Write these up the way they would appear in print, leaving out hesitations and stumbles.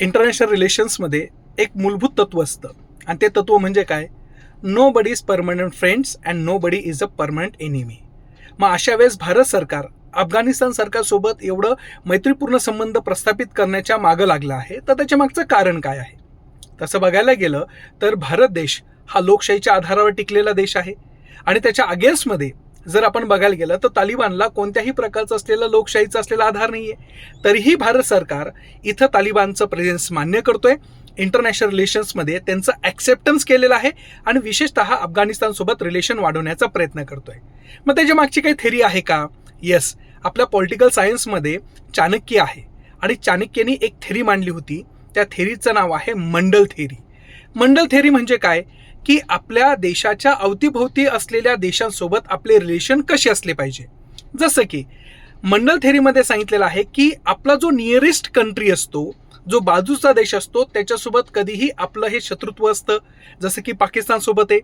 International रिलेशन्समध्ये एक मूलभूत तत्व असतं आणि ते तत्व म्हणजे काय? Nobody is permanent friends and nobody is a permanent enemy. मग अशा वेळेस भारत सरकार अफगाणिस्तान सरकारसोबत एवढं मैत्रीपूर्ण संबंध प्रस्थापित करण्याच्या मागं लागलं आहे, तर त्याच्या मागचं कारण काय आहे? तसं बघायला गेलं तर भारत देश हा लोकशाहीच्या आधारावर टिकलेला देश आहे आणि त्याच्या अगेन्स्टमध्ये जर आपण बघायला गेलं तर तालिबानला कोणत्याही प्रकारचं असलेलं लोकशाहीचा असलेला आधार नाही आहे. तरीही भारत सरकार इथं तालिबानचं प्रेझेन्स मान्य करतोय, इंटरनॅशनल रिलेशन्समध्ये त्यांचं ॲक्सेप्टन्स केलेलं आहे आणि विशेषतः अफगाणिस्तानसोबत रिलेशन वाढवण्याचा प्रयत्न करतोय. मग त्याच्या मागची काही थेरी आहे का? येस, आपल्या पॉलिटिकल सायन्समध्ये चाणक्य आहे आणि चाणक्यनी एक थेरी मांडली होती. त्या थेरीचं नाव आहे मंडल थेरी. मंडल थेरी म्हणजे काय की आपल्या देशाच्या अवतीभोवती असलेल्या देशांसोबत आपले रिलेशन कसे असले पाहिजे. जसं की मंडल थेरीमध्ये सांगितलेलं आहे की आपला जो नियरेस्ट कंट्री असतो, जो बाजूचा देश असतो, त्याच्यासोबत कधीही आपलं हे शत्रुत्व असतं. जसं की पाकिस्तानसोबत आहे.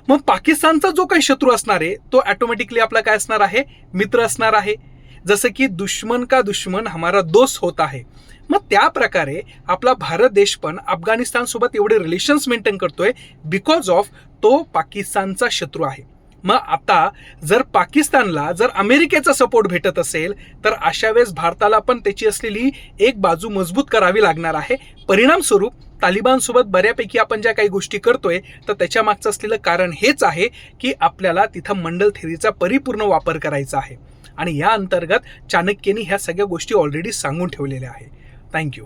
मग पाकिस्तानचा जो काही शत्रू असणार आहे तो ऑटोमॅटिकली आपला काय असणार आहे? मित्र असणार आहे. जसं की दुश्मन का दुश्मन हमारा दोस्त होता है. मग त्या प्रकारे आपला भारत देश पण अफगाणिस्तानसोबत एवढे रिलेशन्स मेंटेन करतोय बिकॉज ऑफ तो पाकिस्तानचा शत्रू आहे. मग आता जर पाकिस्तानला जर अमेरिकेचा सपोर्ट भेटत असेल तर अशा वेळेस भारताला पण त्याची असलेली एक बाजू मजबूत करावी लागणार आहे. परिणामस्वरूप तालिबानसोबत बऱ्यापैकी आपण ज्या काही गोष्टी करतोय तर त्याच्या मागचं असलेलं कारण हेच आहे की आपल्याला तिथं मंडल थेरीचा परिपूर्ण वापर करायचा आहे आणि या अंतर्गत चाणक्यनी ह्या सगळ्या गोष्टी ऑलरेडी सांगून ठेवलेल्या आहे. थँक्यू.